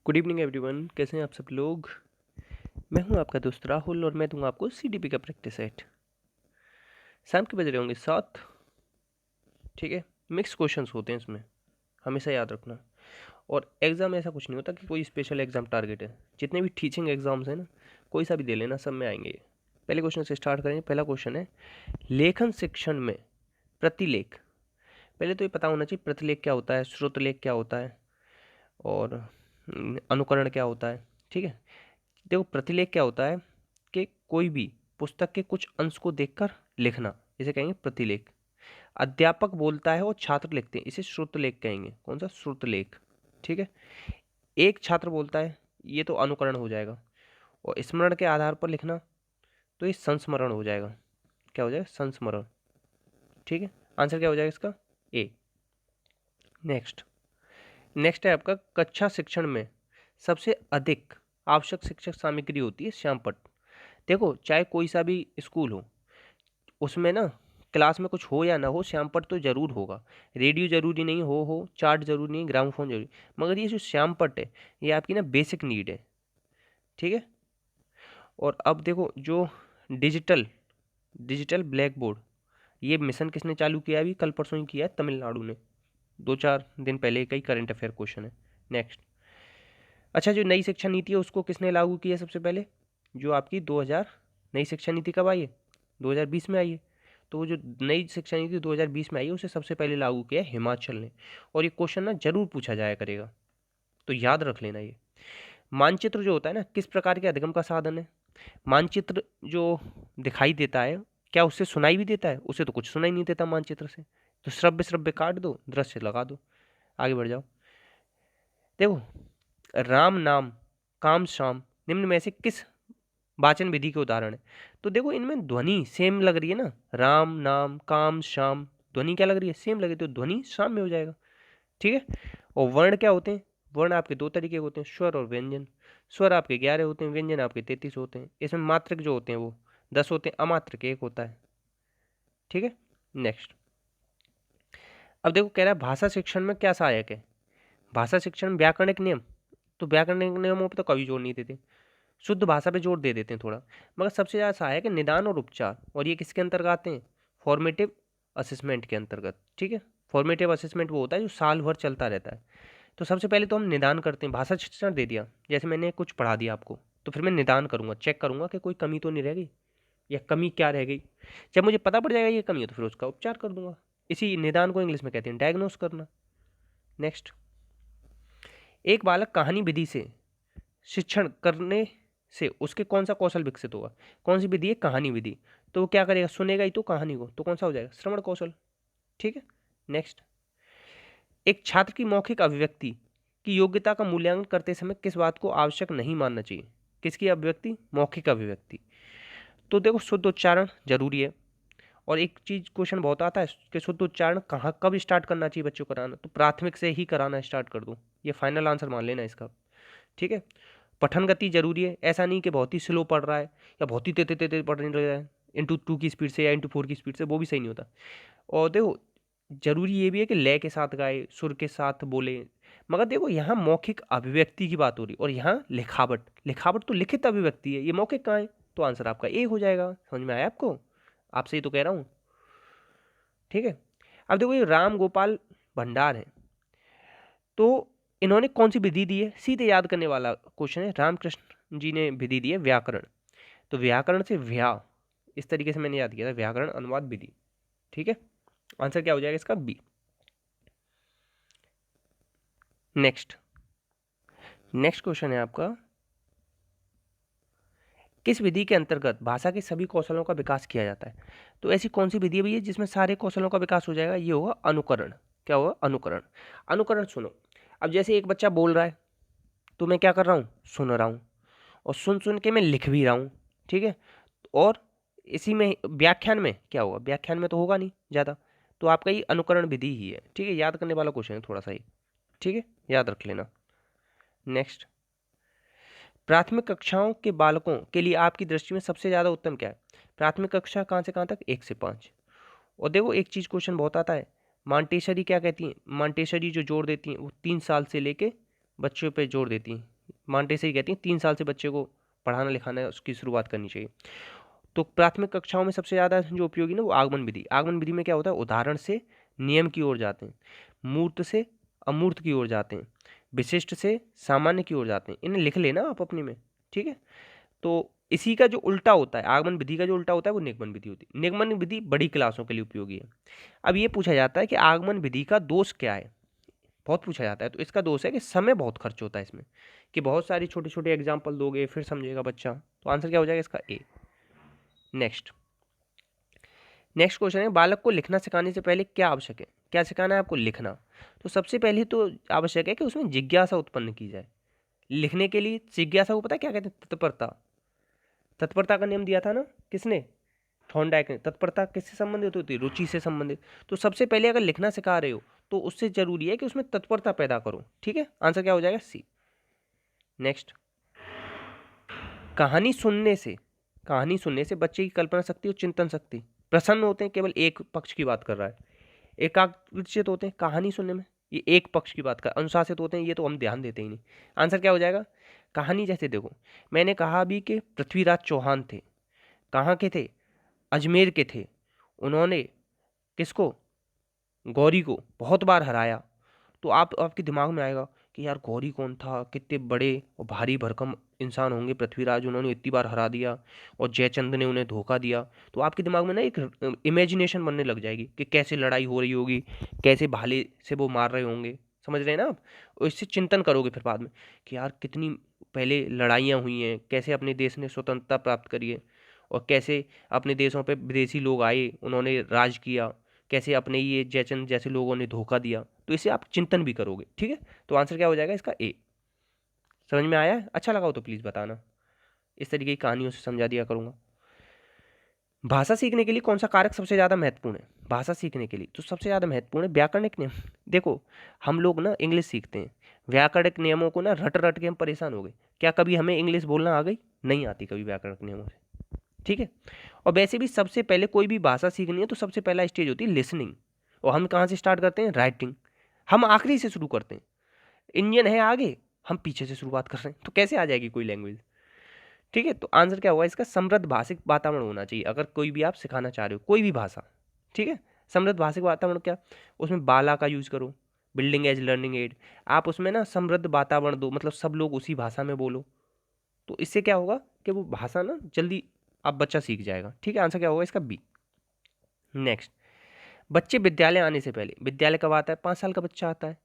Good evening everyone, कैसे हैं आप सब लोग। मैं हूं आपका दोस्त राहुल और मैं दूंगा आपको सीडीपी का प्रैक्टिस सेट। शाम के बज रहे होंगे 7। ठीक है, मिक्स क्वेश्चंस होते हैं इसमें, हमेशा याद रखना। और एग्ज़ाम ऐसा कुछ नहीं होता कि कोई स्पेशल एग्ज़ाम टारगेट है। जितने भी टीचिंग एग्ज़ाम्स हैं ना, कोई सा भी दे लेना, सब में आएंगे ये। पहले क्वेश्चन से स्टार्ट करेंगे। पहला क्वेश्चन है, लेखन शिक्षण में प्रतिलेख। पहले तो ये पता होना चाहिए प्रतिलेख क्या होता है, श्रुतलेख क्या होता है और अनुकरण क्या होता है। ठीक है, देखो प्रतिलेख क्या होता है कि कोई भी पुस्तक के कुछ अंश को देखकर लिखना, इसे कहेंगे प्रतिलेख। अध्यापक बोलता है और छात्र लिखते हैं, इसे श्रुतलेख कहेंगे। कौन सा? श्रुतलेख। ठीक है, एक छात्र बोलता है, ये तो अनुकरण हो जाएगा। और स्मरण के आधार पर लिखना, तो ये संस्मरण हो जाएगा। क्या हो जाएगा? संस्मरण। ठीक है, आंसर क्या हो जाएगा इसका? ए। नेक्स्ट नेक्स्ट है आपका, कक्षा शिक्षण में सबसे अधिक आवश्यक शिक्षक सामग्री होती है श्यामपट्ट। देखो, चाहे कोई सा भी स्कूल हो, उसमें ना क्लास में कुछ हो या ना हो, श्यामपट्ट तो जरूर होगा। रेडियो जरूरी नहीं हो चार्ट जरूरी नहीं, ग्रामोफोन जरूरी, मगर ये जो श्यामपट्ट है, ये आपकी ना बेसिक नीड है। ठीक है, और अब देखो, जो डिजिटल डिजिटल ब्लैक बोर्ड, ये मिशन किसने चालू किया है? अभी कल परसों ही किया है, तमिलनाडु ने। 2-4 दिन पहले का ही करंट अफेयर क्वेश्चन है। नेक्स्ट, अच्छा, जो नई शिक्षा नीति है उसको किसने लागू किया सबसे पहले? जो आपकी 2000 नई शिक्षा नीति कब आई है? 2020 में आई है। तो वो जो नई शिक्षा नीति 2020 में आई है, उसे सबसे पहले लागू किया है हिमाचल ने। और ये क्वेश्चन ना जरूर पूछा जाया करेगा, तो याद रख लेना ये। मानचित्र जो होता है ना, किस प्रकार के अधिगम का साधन है? मानचित्र जो दिखाई देता है, क्या उससे सुनाई भी देता है? उसे तो कुछ सुनाई नहीं देता मानचित्र से। तो श्रव्य श्रव्य काट दो, दृश्य लगा दो। आगे बढ़ जाओ। देखो, राम नाम काम शाम निम्न में से किस वाचन विधि के उदाहरण है? तो देखो, इनमें ध्वनि सेम लग रही है ना, राम नाम काम शाम, ध्वनि क्या लग रही है? सेम लग रही है, तो ध्वनि शाम में हो जाएगा। ठीक है, और वर्ण क्या होते हैं? वर्ण आपके दो तरीके के होते हैं, स्वर और व्यंजन। स्वर आपके 11 होते हैं, व्यंजन आपके 33 होते हैं। इसमें मात्रक जो होते हैं वो 10 होते हैं, अमात्रक 1 होता है। ठीक है, नेक्स्ट। अब देखो, कह रहा है भाषा शिक्षण में क्या सहायक है? भाषा शिक्षण में व्याकरणिक नियम। तो व्याकरणिक नियमों पर तो कभी जोर नहीं देते, शुद्ध भाषा पे जोर दे देते हैं थोड़ा। मगर सबसे ज़्यादा सहायक है निदान और उपचार, और ये किसके अंतर्गत आते हैं? फॉर्मेटिव असेसमेंट के अंतर्गत। ठीक है, फॉर्मेटिव असेसमेंट वो होता है जो साल भर चलता रहता है। तो सबसे पहले तो हम निदान करते हैं। भाषा शिक्षण दे दिया, जैसे मैंने कुछ पढ़ा दिया आपको, तो फिर मैं निदान करूंगा, चेक करूंगा कि कोई कमी तो नहीं रह गई, या कमी क्या रह गई। जब मुझे पता पड़ जाएगा ये कमी है, तो फिर उसका उपचार कर दूंगा। इसी निदान को इंग्लिश में कहते हैं डायग्नोस करना। नेक्स्ट, एक बालक कहानी विधि से शिक्षण करने से उसके कौन सा कौशल विकसित होगा? कौन सी विधि है? कहानी विधि। तो वो क्या करेगा? सुनेगा ही तो कहानी को, तो कौन सा हो जाएगा? श्रवण कौशल। ठीक है, नेक्स्ट। एक छात्र की मौखिक अभिव्यक्ति की योग्यता का मूल्यांकन करते समय किस बात को आवश्यक नहीं मानना चाहिए? किसकी अभिव्यक्ति? मौखिक अभिव्यक्ति। तो देखो, शुद्ध उच्चारण जरूरी है। और एक चीज क्वेश्चन बहुत आता है कि शुद्ध उच्चारण कहाँ कब स्टार्ट करना चाहिए बच्चों को कराना? तो प्राथमिक से ही कराना स्टार्ट कर दो, ये फाइनल आंसर मान लेना इसका। ठीक है, पठन गति जरूरी है। ऐसा नहीं कि बहुत ही स्लो पढ़ रहा है या बहुत ही तेज तेज पढ़ रहा है ×2 की स्पीड से या ×4 की स्पीड से, वो भी सही नहीं होता। और देखो, जरूरी ये भी है कि लय के साथ गाए, सुर के साथ बोले। मगर देखो, यहाँ मौखिक अभिव्यक्ति की बात हो रही, और यहाँ लिखावट। लिखावट तो लिखित अभिव्यक्ति है, ये मौखिक कहाँ है? तो आंसर आपका ए हो जाएगा। समझ में आया आपको? आपसे ही तो कह रहा हूँ। ठीक है, अब देखो, ये राम गोपाल भंडार है, तो इन्होंने कौन सी विधि दी है? सीधे याद करने वाला क्वेश्चन है। रामकृष्ण जी ने विधि दी है व्याकरण। तो व्याकरण से व्या, इस तरीके से मैंने याद किया था, व्याकरण अनुवाद विधि। ठीक है, आंसर क्या हो जाएगा इसका? बी। नेक्स्ट नेक्स्ट क्वेश्चन है आपका, किस विधि के अंतर्गत भाषा के सभी कौशलों का विकास किया जाता है? तो ऐसी कौन सी विधि है भैया जिसमें सारे कौशलों का विकास हो जाएगा? ये होगा अनुकरण। क्या होगा? अनुकरण। अनुकरण सुनो, अब जैसे एक बच्चा बोल रहा है, तो मैं क्या कर रहा हूँ? सुन रहा हूँ, और सुन सुन के मैं लिख भी रहा हूँ। ठीक है, और इसी में व्याख्यान में क्या होगा? व्याख्यान में तो होगा नहीं ज़्यादा, तो आपका ये अनुकरण विधि ही है। ठीक है, याद करने वाला क्वेश्चन है थोड़ा सा ही। ठीक है, याद रख लेना। नेक्स्ट, प्राथमिक कक्षाओं के बालकों के लिए आपकी दृष्टि में सबसे ज़्यादा उत्तम क्या है? प्राथमिक कक्षा कहाँ से कहाँ तक? 1 से 5। और देखो, एक चीज़ क्वेश्चन बहुत आता है, मांटेसरी क्या कहती हैं? मांटेसरी जो जोड़ देती हैं, वो 3 साल से लेके बच्चों पे जोड़ देती हैं। मॉन्टेसरी कहती हैं 3 साल से बच्चे को पढ़ाना लिखाना उसकी शुरुआत करनी चाहिए। तो प्राथमिक कक्षाओं में सबसे ज़्यादा जो उपयोगी ना वो आगमन विधि। आगमन विधि में क्या होता है, उदाहरण से नियम की ओर जाते हैं, मूर्त से अमूर्त की ओर जाते हैं, विशिष्ट से सामान्य की ओर जाते हैं। इन्हें लिख लेना आप अपने में, ठीक है। तो इसी का जो उल्टा होता है, आगमन विधि का जो उल्टा होता है वो निगमन विधि होती है। निगमन विधि बड़ी क्लासों के लिए उपयोगी है। अब ये पूछा जाता है कि आगमन विधि का दोष क्या है, बहुत पूछा जाता है। तो इसका दोष है कि समय बहुत खर्च होता है इसमें, कि बहुत सारी छोटे छोटे एग्जाम्पल दोगे फिर समझेगा बच्चा। तो आंसर क्या हो जाएगा इसका ए। नेक्स्ट क्वेश्चन है, बालक को लिखना सिखाने से पहले क्या आवश्यक है? क्या सिखाना है आपको? लिखना। तो सबसे पहले तो आवश्यक है कि उसमें जिज्ञासा उत्पन्न की जाए। लिखने के लिए जिज्ञासा को पता है क्या कहते हैं? तत्परता। तत्परता का नियम दिया था ना किसने? थॉर्नडाइक ने। तत्परता किससे संबंधित होती है? रुचि से संबंधित। तो सबसे पहले अगर लिखना सिखा रहे हो तो उससे जरूरी है कि उसमें तत्परता पैदा करो, ठीक है। आंसर क्या हो जाएगा? सी। नेक्स्ट, कहानी सुनने से बच्चे की कल्पना शक्ति और चिंतन शक्ति प्रसन्न होते हैं। केवल एक पक्ष की बात कर रहा है। एकाग्रचित होते हैं कहानी सुनने में, ये एक पक्ष की बात कर। अनुशासित होते हैं, ये तो हम ध्यान देते ही नहीं। आंसर क्या हो जाएगा? कहानी। जैसे देखो, मैंने कहा भी कि पृथ्वीराज चौहान थे, कहाँ के थे? अजमेर के थे। उन्होंने किसको? गौरी को बहुत बार हराया। तो आपके दिमाग में आएगा कि यार गौरी कौन था, कितने बड़े और भारी भरकम इंसान होंगे पृथ्वीराज, उन्होंने इतनी बार हरा दिया और जयचंद ने उन्हें धोखा दिया। तो आपके दिमाग में ना एक इमेजिनेशन बनने लग जाएगी कि कैसे लड़ाई हो रही होगी, कैसे भाले से वो मार रहे होंगे। समझ रहे हैं ना आप? और इससे चिंतन करोगे फिर बाद में कि यार कितनी पहले लड़ाइयाँ हुई हैं, कैसे अपने देश ने स्वतंत्रता प्राप्त करी है, और कैसे अपने देशों पे विदेशी लोग आए, उन्होंने राज किया, कैसे अपने ये जयचंद जैसे लोगों ने धोखा दिया। तो इसे आप चिंतन भी करोगे, ठीक है। तो आंसर क्या हो जाएगा इसका? ए। समझ में आया है? अच्छा लगा हो तो प्लीज़ बताना। इस तरीके की कहानियों से समझा दिया करूँगा। भाषा सीखने के लिए कौन सा कारक सबसे ज़्यादा महत्वपूर्ण है? भाषा सीखने के लिए तो सबसे ज़्यादा महत्वपूर्ण है व्याकरणिक नियम। देखो, हम लोग ना इंग्लिश सीखते हैं, व्याकरणिक नियमों को ना रट रट के हम परेशान हो गए। क्या कभी हमें इंग्लिश बोलना आ गई? नहीं आती कभी व्याकरणिक नियमों से, ठीक है। और वैसे भी सबसे पहले कोई भी भाषा सीखनी है तो सबसे पहला स्टेज होती है लिसनिंग। और हम कहाँ से स्टार्ट करते हैं? राइटिंग। हम आखिरी से शुरू करते हैं। इंजन है आगे, हम पीछे से शुरुआत कर रहे हैं, तो कैसे आ जाएगी कोई लैंग्वेज, ठीक है। तो आंसर क्या होगा इसका? समृद्ध भाषिक वातावरण होना चाहिए अगर कोई भी आप सिखाना चाह रहे हो कोई भी भाषा, ठीक है। समृद्ध भाषिक वातावरण क्या? उसमें बाला का यूज करो, बिल्डिंग एज लर्निंग एड। आप उसमें ना समृद्ध वातावरण दो, मतलब सब लोग उसी भाषा में बोलो। तो इससे क्या होगा कि वो भाषा ना जल्दी आप बच्चा सीख जाएगा, ठीक है। आंसर क्या होगा इसका? बी। नेक्स्ट, बच्चे विद्यालय आने से पहले, विद्यालय कब आता है? 5 साल का बच्चा आता है।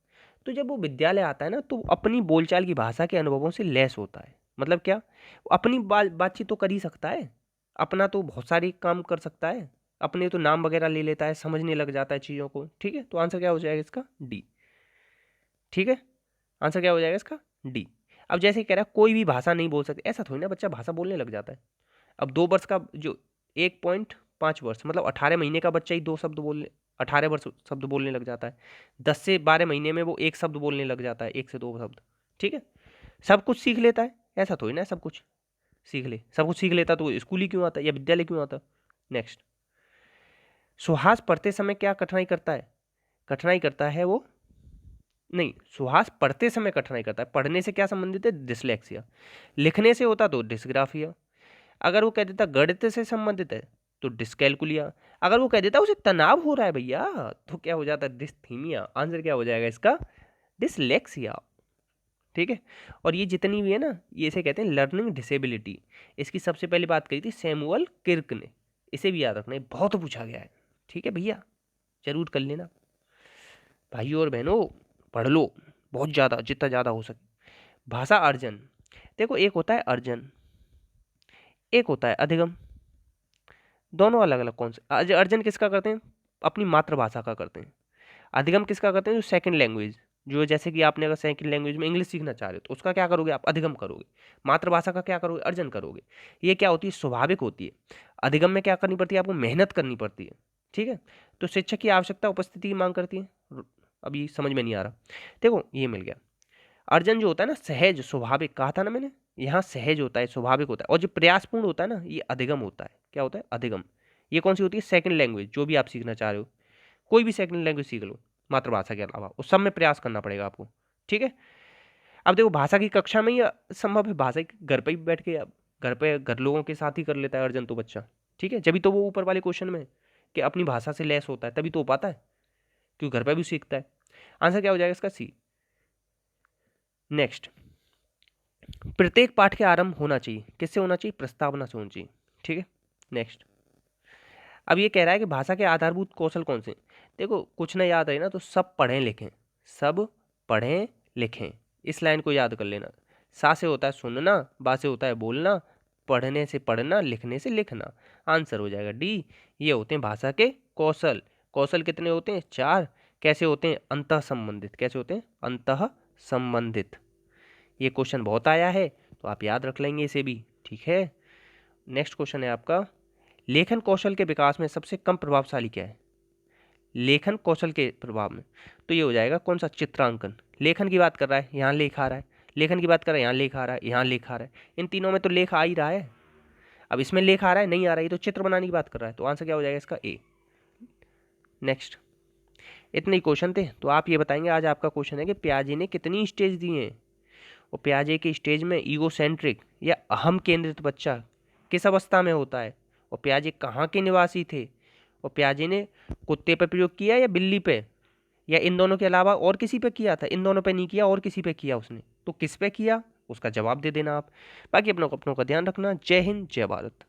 तो जब वो विद्यालय आता है ना तो अपनी बोलचाल की भाषा के अनुभवों से लैस होता है। मतलब क्या? वो अपनी बातचीत तो कर ही सकता है, अपना तो बहुत सारी काम कर सकता है, अपने तो नाम वगैरह ले लेता है, समझने लग जाता है चीज़ों को, ठीक है। तो आंसर क्या हो जाएगा इसका? डी, ठीक है। आंसर क्या हो जाएगा इसका? डी। अब जैसे कह रहा है कोई भी भाषा नहीं बोल सकते, ऐसा थोड़ी ना बच्चा भाषा बोलने लग जाता है। अब 2 वर्ष का जो 1.5 वर्ष मतलब 18 महीने का बच्चा ही 2 शब्द बोलने, 18 वर्ष शब्द बोलने लग जाता है। 10 से 12 महीने में वो 1 शब्द बोलने लग जाता है, 1 से 2 शब्द, ठीक है। सब कुछ सीख लेता है, ऐसा थोड़ी ना सब कुछ सीख ले। सब कुछ सीख लेता तो स्कूल ही क्यों आता या विद्यालय क्यों आता? नेक्स्ट, सुहास पढ़ते समय क्या कठिनाई करता है? कठिनाई करता है वो नहीं, सुहास पढ़ते समय कठिनाई करता है। पढ़ने से क्या संबंधित है? डिसलेक्सिया। लिखने से होता तो डिस्ग्राफिया। अगर वो कह देता गणित से संबंधित है तो डिस्कैलकुलिया। अगर वो कह देता उसे तनाव हो रहा है भैया तो क्या हो जाता है? डिस्थीमिया। आंसर क्या हो जाएगा इसका? डिसलेक्सिया, ठीक है। और ये जितनी भी है ना, ये इसे कहते हैं लर्निंग डिसेबिलिटी। इसकी सबसे पहले बात कही थी सैमुअल किर्क ने। इसे भी याद रखना है, बहुत पूछा गया है, ठीक है भैया, जरूर कर लेना। भाइयों और बहनों पढ़ लो बहुत ज़्यादा, जितना ज़्यादा हो सके। भाषा अर्जन, देखो एक होता है अर्जन, एक होता है अधिगम। दोनों अलग अलग कौन से? अर्जन किसका करते हैं? अपनी मातृभाषा का करते हैं। अधिगम किसका करते हैं? जो सेकंड लैंग्वेज, जो जैसे कि आपने अगर सेकंड लैंग्वेज में इंग्लिश सीखना चाह रहे हो तो उसका क्या करोगे आप? अधिगम करोगे। मातृभाषा का क्या करोगे? अर्जन करोगे। ये क्या होती है? स्वाभाविक होती है। अधिगम में क्या करनी पड़ती है? आपको मेहनत करनी पड़ती है, ठीक है। तो शिक्षक की आवश्यकता उपस्थिति की मांग करती है। अभी समझ में नहीं आ रहा, देखो ये मिल गया। अर्जन जो होता है ना, सहज स्वाभाविक कहा था ना मैंने, यहाँ सहज होता है, स्वाभाविक होता है। और जो प्रयासपूर्ण होता है ना, ये अधिगम होता है। क्या होता है? अधिगम। ये कौन सी होती है? सेकंड लैंग्वेज, जो भी आप सीखना चाह रहे हो, कोई भी सेकंड लैंग्वेज सीख लो मातृभाषा के अलावा, उस सब में प्रयास करना पड़ेगा आपको, ठीक है। अब देखो भाषा की कक्षा में ही संभव है, भाषा की घर पे ही बैठ के, अब घर पे घर लोगों के साथ ही कर लेता है अर्जन तो बच्चा, ठीक है, जब तो वो ऊपर वाले क्वेश्चन में कि अपनी भाषा से लैस होता है तभी तो हो पाता है, क्योंकि घर पे भी सीखता है। आंसर क्या हो जाएगा इसका? सी। नेक्स्ट, प्रत्येक पाठ के आरंभ होना चाहिए, किससे होना चाहिए? प्रस्तावना से होना चाहिए, ठीक है। नेक्स्ट, अब ये कह रहा है कि भाषा के आधारभूत कौशल कौन से? देखो कुछ ना याद रहे ना तो सब पढ़ें लिखें, सब पढ़ें लिखें, इस लाइन को याद कर लेना। सा से होता है सुनना, बा से होता है बोलना, पढ़ने से पढ़ना, लिखने से लिखना। आंसर हो जाएगा डी। ये होते हैं भाषा के कौशल। कौशल कितने होते हैं? 4। कैसे होते हैं? अंतः संबंधित। कैसे होते हैं? अंतः संबंधित। ये क्वेश्चन बहुत आया है तो आप याद रख लेंगे इसे भी, ठीक है। नेक्स्ट क्वेश्चन है आपका, लेखन कौशल के विकास में सबसे कम प्रभावशाली क्या है? लेखन कौशल के प्रभाव में तो ये हो जाएगा कौन सा? चित्रांकन। लेखन की बात कर रहा है, यहाँ लेख आ रहा है, लेखन की बात कर रहा है, यहाँ लेख आ रहा है, यहाँ लेख आ रहा है, इन तीनों में तो लेख आ ही रहा है। अब इसमें लेख आ रहा है, नहीं आ रहा है, तो चित्र बनाने की बात कर रहा है, तो आंसर क्या हो जाएगा इसका? ए। नेक्स्ट, इतने ही क्वेश्चन थे तो आप ये बताएंगे। आज आपका क्वेश्चन है कि पियाजे ने कितनी स्टेज दी हैं, और पियाजे की स्टेज में ईगोसेंट्रिक या अहम केंद्रित बच्चा किस अवस्था में होता है, और पियाजे कहाँ के निवासी थे, और पियाजे ने कुत्ते पर प्रयोग किया या बिल्ली पे, या इन दोनों के अलावा और किसी पे किया था? इन दोनों पे नहीं किया, और किसी पे किया उसने, तो किस पे किया उसका जवाब दे देना आप। बाकी अपनों का ध्यान रखना। जय हिंद, जय भारत।